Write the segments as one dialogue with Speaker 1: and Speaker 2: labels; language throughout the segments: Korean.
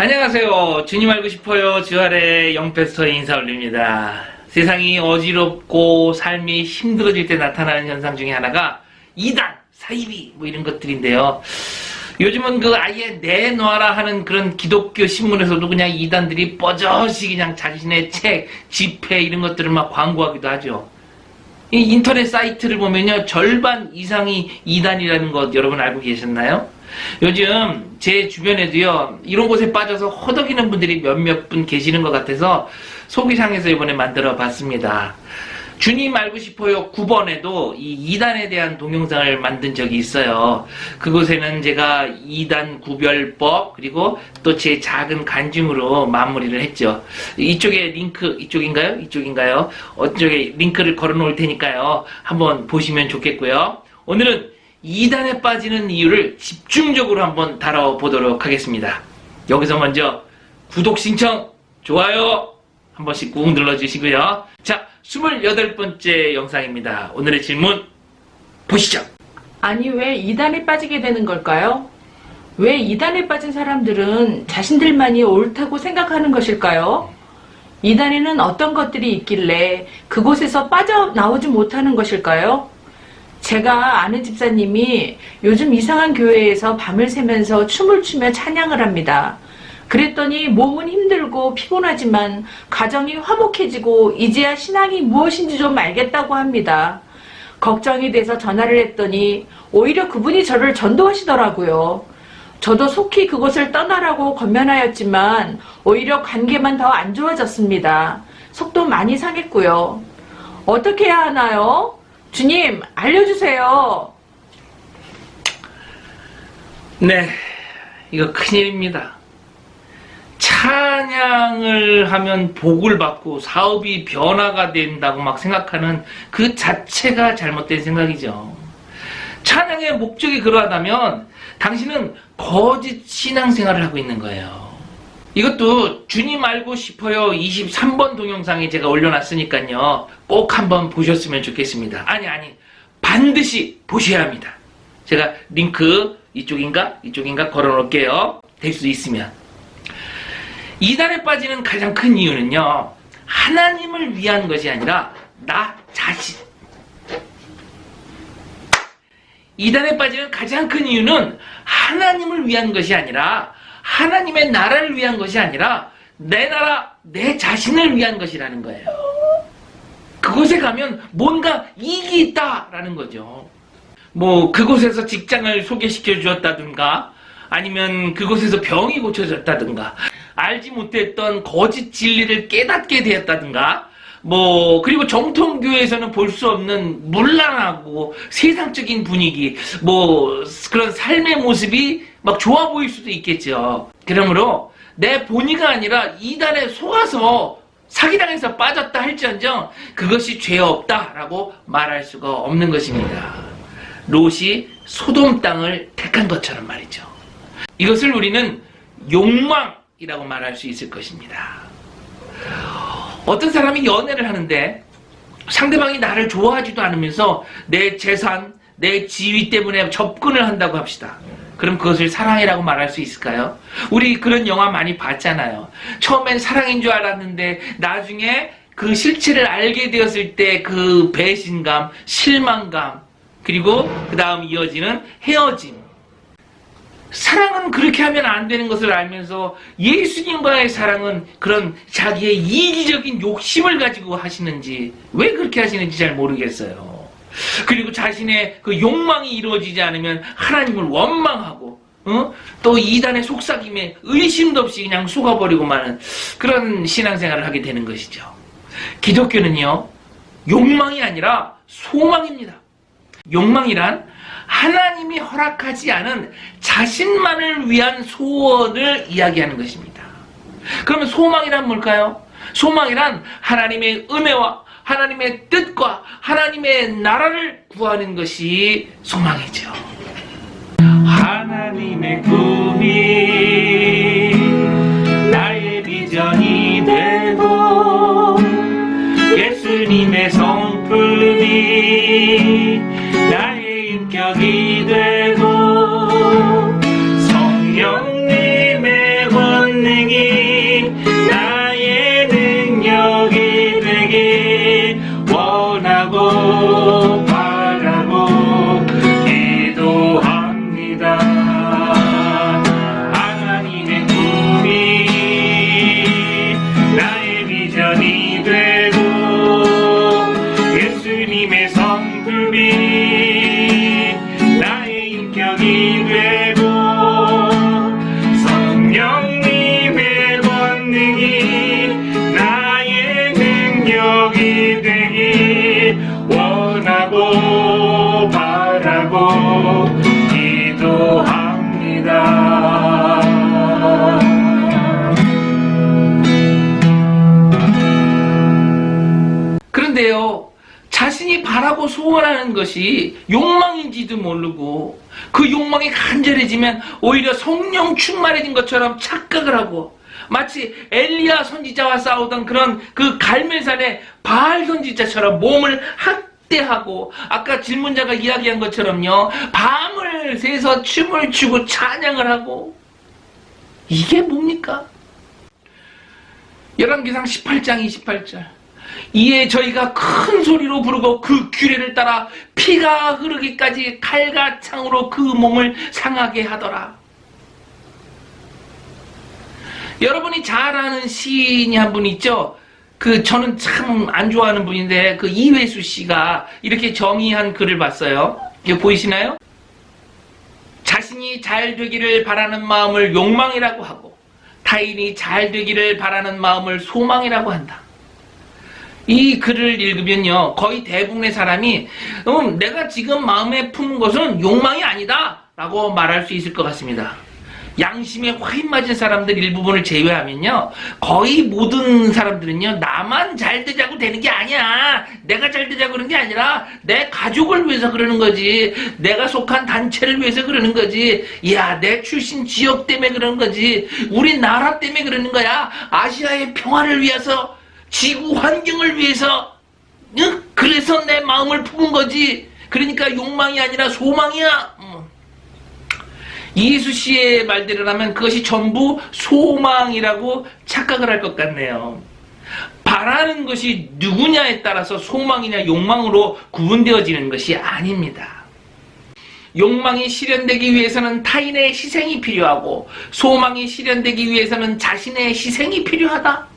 Speaker 1: 안녕하세요. 주님 알고 싶어요. 주알의 영패스터의 인사 올립니다. 세상이 어지럽고 삶이 힘들어질 때 나타나는 현상 중에 하나가 이단, 사이비 뭐 이런 것들인데요. 요즘은 아예 내놔라 하는 그런 기독교 신문에서도 그냥 이단들이 뻐젓이 그냥 자신의 책, 집회 이런 것들을 막 광고하기도 하죠. 이 인터넷 사이트를 보면요, 절반 이상이 이단이라는 것 여러분 알고 계셨나요? 요즘 제 주변에도요, 이런 곳에 빠져서 허덕이는 분들이 몇몇 분 계시는 것 같아서 소개상에서 이번에 만들어 봤습니다. 주님 알고 싶어요 9번에도 이 이단에 대한 동영상을 만든 적이 있어요. 그곳에는 제가 이단 구별법 그리고 또 제 작은 간증으로 마무리를 했죠. 이쪽에 링크, 이쪽인가요? 이쪽인가요? 어쪽에 링크를 걸어 놓을 테니까요. 한번 보시면 좋겠고요. 오늘은 이단에 빠지는 이유를 집중적으로 한번 다뤄보도록 하겠습니다. 여기서 먼저 구독 신청, 좋아요 한 번씩 꾹 눌러주시고요. 자, 28번째 영상입니다. 오늘의 질문 보시죠.
Speaker 2: 아니, 왜 이단에 빠지게 되는 걸까요? 왜 이단에 빠진 사람들은 자신들만이 옳다고 생각하는 것일까요? 이단에는 어떤 것들이 있길래 그곳에서 빠져나오지 못하는 것일까요? 제가 아는 집사님이 요즘 이상한 교회에서 밤을 새면서 춤을 추며 찬양을 합니다. 그랬더니 몸은 힘들고 피곤하지만 가정이 화목해지고 이제야 신앙이 무엇인지 좀 알겠다고 합니다. 걱정이 돼서 전화를 했더니 오히려 그분이 저를 전도하시더라고요. 저도 속히 그곳을 떠나라고 권면하였지만 오히려 관계만 더 안 좋아졌습니다. 속도 많이 상했고요. 어떻게 해야 하나요? 주님, 알려주세요.
Speaker 1: 네, 이거 큰일입니다. 찬양을 하면 복을 받고 사업이 변화가 된다고 막 생각하는 그 자체가 잘못된 생각이죠. 찬양의 목적이 그러하다면 당신은 거짓 신앙생활을 하고 있는 거예요. 이것도 주님 알고 싶어요 23번 동영상에 제가 올려놨으니까요. 꼭 한번 보셨으면 좋겠습니다. 아니 반드시 보셔야 합니다. 제가 링크 이쪽인가 걸어 놓을게요. 될 수 있으면. 이단에 빠지는 가장 큰 이유는요, 하나님을 위한 것이 아니라 나 자신. 이단에 빠지는 가장 큰 이유는 하나님을 위한 것이 아니라 하나님의 나라를 위한 것이 아니라 내 나라, 내 자신을 위한 것이라는 거예요. 그곳에 가면 뭔가 이익이 있다라는 거죠. 뭐 그곳에서 직장을 소개시켜 주었다든가 아니면 그곳에서 병이 고쳐졌다든가 알지 못했던 거짓 진리를 깨닫게 되었다든가 뭐 그리고 정통교회에서는 볼 수 없는 문란하고 세상적인 분위기 뭐 그런 삶의 모습이 막 좋아 보일 수도 있겠죠. 그러므로 내 본의가 아니라 이단에 속아서 사기당해서 빠졌다 할지언정 그것이 죄 없다라고 말할 수가 없는 것입니다. 롯이 소돔 땅을 택한 것처럼 말이죠. 이것을 우리는 욕망이라고 말할 수 있을 것입니다. 어떤 사람이 연애를 하는데 상대방이 나를 좋아하지도 않으면서 내 재산, 내 지위 때문에 접근을 한다고 합시다. 그럼 그것을 사랑이라고 말할 수 있을까요? 우리 그런 영화 많이 봤잖아요. 처음엔 사랑인 줄 알았는데 나중에 그 실체를 알게 되었을 때 그 배신감, 실망감, 그리고 그 다음 이어지는 헤어짐. 사랑은 그렇게 하면 안 되는 것을 알면서 예수님과의 사랑은 그런 자기의 이기적인 욕심을 가지고 하시는지, 왜 그렇게 하시는지 잘 모르겠어요. 그리고 자신의 그 욕망이 이루어지지 않으면 하나님을 원망하고 또 이단의 속삭임에 의심도 없이 그냥 속아버리고 마는 그런 신앙생활을 하게 되는 것이죠. 기독교는요, 욕망이 아니라 소망입니다. 욕망이란 하나님이 허락하지 않은 자신만을 위한 소원을 이야기하는 것입니다. 그러면 소망이란 뭘까요? 소망이란 하나님의 은혜와 하나님의 뜻과 하나님의 나라를 구하는 것이 소망이죠. 하나님의 꿈이 나의 비전이 되고 예수님의 성품이 나의 인격이 되고 성령님의 권능
Speaker 3: 하나님의 성품이 나의 인격이 되고 성령님의 권능이 나의 능력이 되길 원하고 바라고 기도합니다.
Speaker 1: 그런데요, 자신이 바라고 소원하는 것이 욕망인지도 모르고 그 욕망이 간절해지면 오히려 성령 충만해진 것처럼 착각을 하고 마치 엘리야 선지자와 싸우던 그런 그 갈멜산의 바알 선지자처럼 몸을 학대하고 아까 질문자가 이야기한 것처럼요, 밤을 새서 춤을 추고 찬양을 하고, 이게 뭡니까? 열왕기상 18장 28절, 이에 저희가 큰 소리로 부르고 그 규례를 따라 피가 흐르기까지 칼과 창으로 그 몸을 상하게 하더라. 여러분이 잘 아는 시인이 한 분 있죠? 저는 참 안 좋아하는 분인데 그 이회수 씨가 이렇게 정의한 글을 봤어요. 이거 보이시나요? 자신이 잘 되기를 바라는 마음을 욕망이라고 하고 타인이 잘 되기를 바라는 마음을 소망이라고 한다. 이 글을 읽으면요, 거의 대부분의 사람이 내가 지금 마음에 품은 것은 욕망이 아니다 라고 말할 수 있을 것 같습니다. 양심에 화인 맞은 사람들 일부분을 제외하면요, 거의 모든 사람들은요, 나만 잘 되자고 되는 게 아니야. 내가 잘 되자고 그러는 게 아니라 내 가족을 위해서 그러는 거지, 내가 속한 단체를 위해서 그러는 거지, 야, 내 출신 지역 때문에 그러는 거지, 우리 나라 때문에 그러는 거야, 아시아의 평화를 위해서, 지구 환경을 위해서, 응? 그래서 내 마음을 품은 거지. 그러니까 욕망이 아니라 소망이야. 이예수 씨의 말대로라면 그것이 전부 소망이라고 착각을 할 것 같네요. 바라는 것이 누구냐에 따라서 소망이냐 욕망으로 구분되어지는 것이 아닙니다. 욕망이 실현되기 위해서는 타인의 희생이 필요하고 소망이 실현되기 위해서는 자신의 희생이 필요하다.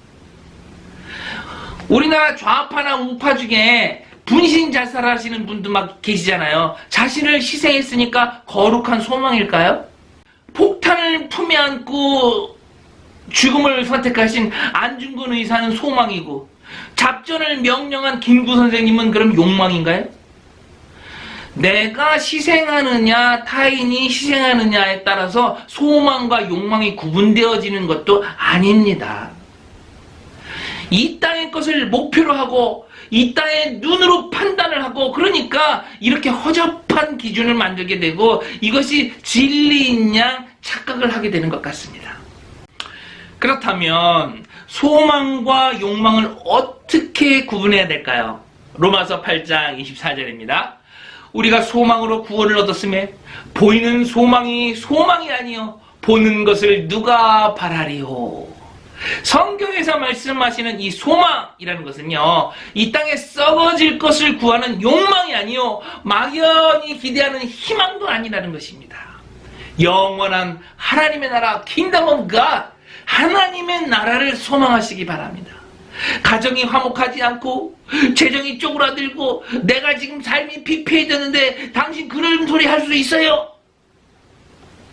Speaker 1: 우리나라 좌파나 우파 중에 분신 자살하시는 분도 막 계시잖아요. 자신을 희생했으니까 거룩한 소망일까요? 폭탄을 품에 안고 죽음을 선택하신 안중근 의사는 소망이고 작전을 명령한 김구 선생님은 그럼 욕망인가요? 내가 희생하느냐 타인이 희생하느냐에 따라서 소망과 욕망이 구분되어지는 것도 아닙니다. 이 땅의 것을 목표로 하고 이 땅의 눈으로 판단을 하고 그러니까 이렇게 허접한 기준을 만들게 되고 이것이 진리인 양 착각을 하게 되는 것 같습니다. 그렇다면 소망과 욕망을 어떻게 구분해야 될까요? 로마서 8장 24절입니다. 우리가 소망으로 구원을 얻었음에 보이는 소망이 소망이 아니요 보는 것을 누가 바라리요. 성경에서 말씀하시는 이 소망이라는 것은요, 이 땅에 썩어질 것을 구하는 욕망이 아니요 막연히 기대하는 희망도 아니라는 것입니다. 영원한 하나님의 나라 Kingdom of God, 하나님의 나라를 소망하시기 바랍니다. 가정이 화목하지 않고 재정이 쪼그라들고 내가 지금 삶이 피폐해졌는데 당신 그런 소리 할 수 있어요?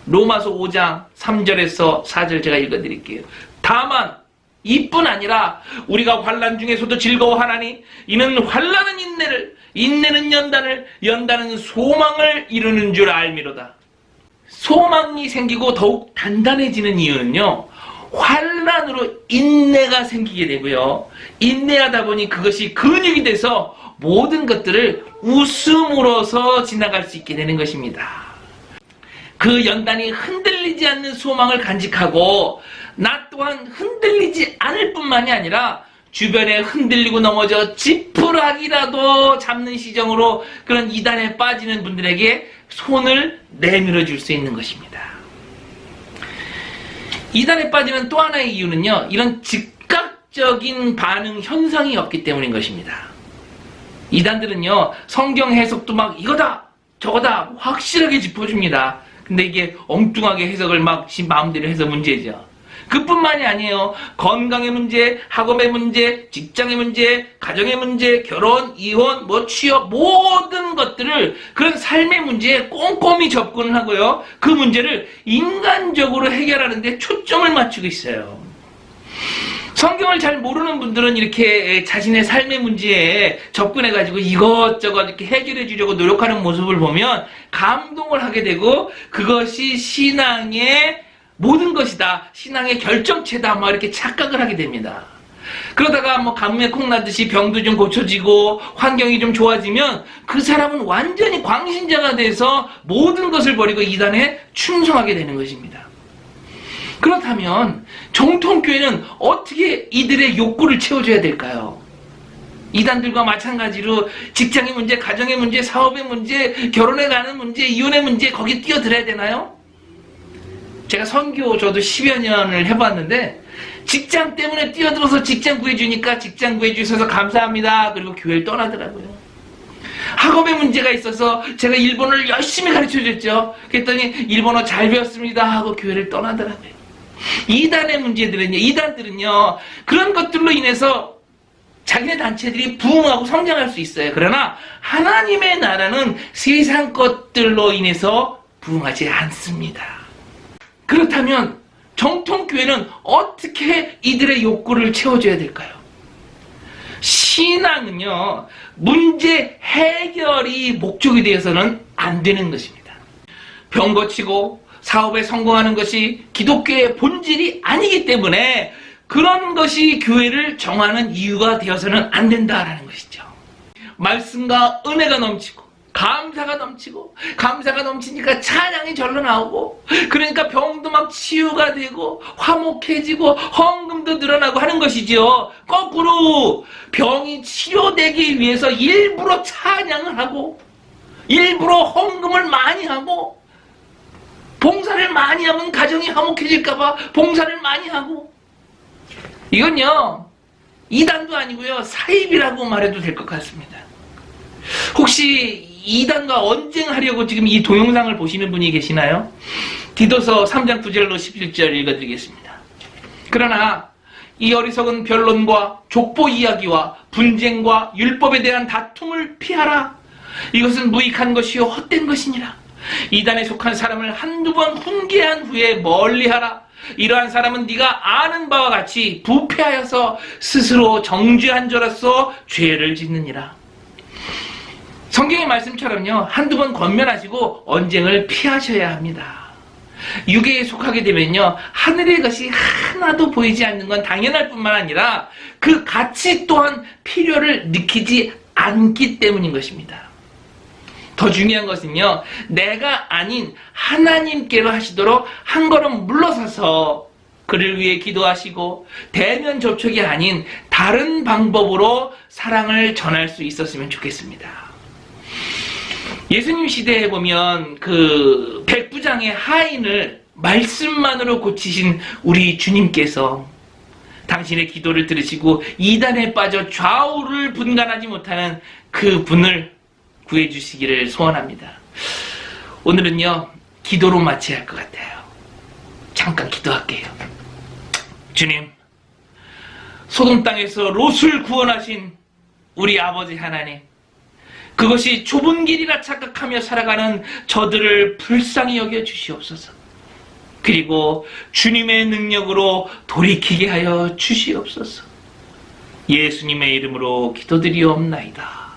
Speaker 1: 로마서 5장 3절에서 4절 제가 읽어드릴게요. 다만 이뿐 아니라 우리가 환난 중에서도 즐거워하나니 이는 환난은 인내를, 인내는 연단을, 연단은 소망을 이루는 줄 알미로다. 소망이 생기고 더욱 단단해지는 이유는요, 환난으로 인내가 생기게 되고요, 인내하다 보니 그것이 근육이 돼서 모든 것들을 웃음으로써 지나갈 수 있게 되는 것입니다. 그 연단이 흔들리지 않는 소망을 간직하고 나 또한 흔들리지 않을 뿐만이 아니라 주변에 흔들리고 넘어져 지푸라기라도 잡는 시정으로 그런 이단에 빠지는 분들에게 손을 내밀어 줄 수 있는 것입니다. 이단에 빠지는 또 하나의 이유는요, 이런 즉각적인 반응 현상이 없기 때문인 것입니다. 이단들은요, 성경 해석도 막 이거다 저거다 확실하게 짚어줍니다. 근데 이게 엉뚱하게 해석을 막 마음대로 해서 문제죠. 그뿐만이 아니에요. 건강의 문제, 학업의 문제, 직장의 문제, 가정의 문제, 결혼, 이혼, 취업, 모든 것들을 그런 삶의 문제에 꼼꼼히 접근을 하고요. 그 문제를 인간적으로 해결하는 데 초점을 맞추고 있어요. 성경을 잘 모르는 분들은 이렇게 자신의 삶의 문제에 접근해가지고 이것저것 이렇게 해결해 주려고 노력하는 모습을 보면 감동을 하게 되고 그것이 신앙의 모든 것이다. 신앙의 결정체다. 막 이렇게 착각을 하게 됩니다. 그러다가 가뭄에 콩 나듯이 병도 좀 고쳐지고 환경이 좀 좋아지면 그 사람은 완전히 광신자가 돼서 모든 것을 버리고 이단에 충성하게 되는 것입니다. 그렇다면 정통교회는 어떻게 이들의 욕구를 채워줘야 될까요? 이단들과 마찬가지로 직장의 문제, 가정의 문제, 사업의 문제, 결혼에 가는 문제, 이혼의 문제 거기 뛰어들어야 되나요? 제가 선교 저도 10여 년을 해봤는데 직장 때문에 뛰어들어서 직장 구해주니까 직장 구해주셔서 감사합니다. 그리고 교회를 떠나더라고요. 학업에 문제가 있어서 제가 일본어를 열심히 가르쳐줬죠. 그랬더니 일본어 잘 배웠습니다 하고 교회를 떠나더라고요. 이단의 문제들은요, 이단들은요, 그런 것들로 인해서 자기네 단체들이 부흥하고 성장할 수 있어요. 그러나 하나님의 나라는 세상 것들로 인해서 부흥하지 않습니다. 그렇다면 정통교회는 어떻게 이들의 욕구를 채워줘야 될까요? 신앙은요, 문제 해결이 목적이 되어서는 안 되는 것입니다. 병 고치고 사업에 성공하는 것이 기독교의 본질이 아니기 때문에 그런 것이 교회를 정하는 이유가 되어서는 안 된다라는 것이죠. 말씀과 은혜가 넘치고 감사가 넘치고 감사가 넘치니까 찬양이 절로 나오고 그러니까 병도 막 치유가 되고 화목해지고 헌금도 늘어나고 하는 것이죠. 거꾸로 병이 치료되기 위해서 일부러 찬양을 하고 일부러 헌금을 많이 하고 봉사를 많이 하면 가정이 화목해질까봐 봉사를 많이 하고 이건요 이단도 아니고요 사입이라고 말해도 될 것 같습니다. 혹시 이단과 언쟁하려고 지금 이 동영상을 보시는 분이 계시나요? 디도서 3장 9절로 11절 읽어드리겠습니다. 그러나 이 어리석은 변론과 족보 이야기와 분쟁과 율법에 대한 다툼을 피하라. 이것은 무익한 것이요 헛된 것이니라. 이단에 속한 사람을 한두 번 훈계한 후에 멀리하라. 이러한 사람은 네가 아는 바와 같이 부패하여서 스스로 정죄한 자로서 죄를 짓느니라. 성경의 말씀처럼요 한두 번 권면하시고 언쟁을 피하셔야 합니다. 유괴에 속하게 되면요 하늘의 것이 하나도 보이지 않는 건 당연할 뿐만 아니라 그 가치 또한 필요를 느끼지 않기 때문인 것입니다. 더 중요한 것은요 내가 아닌 하나님께로 하시도록 한 걸음 물러서서 그를 위해 기도하시고 대면 접촉이 아닌 다른 방법으로 사랑을 전할 수 있었으면 좋겠습니다. 예수님 시대에 보면 그 백부장의 하인을 말씀만으로 고치신 우리 주님께서 당신의 기도를 들으시고 이단에 빠져 좌우를 분간하지 못하는 그 분을 구해주시기를 소원합니다. 오늘은요 기도로 마쳐야 할 것 같아요. 잠깐 기도할게요. 주님, 소돔 땅에서 롯을 구원하신 우리 아버지 하나님, 그것이 좁은 길이라 착각하며 살아가는 저들을 불쌍히 여겨 주시옵소서. 그리고 주님의 능력으로 돌이키게 하여 주시옵소서. 예수님의 이름으로 기도드리옵나이다.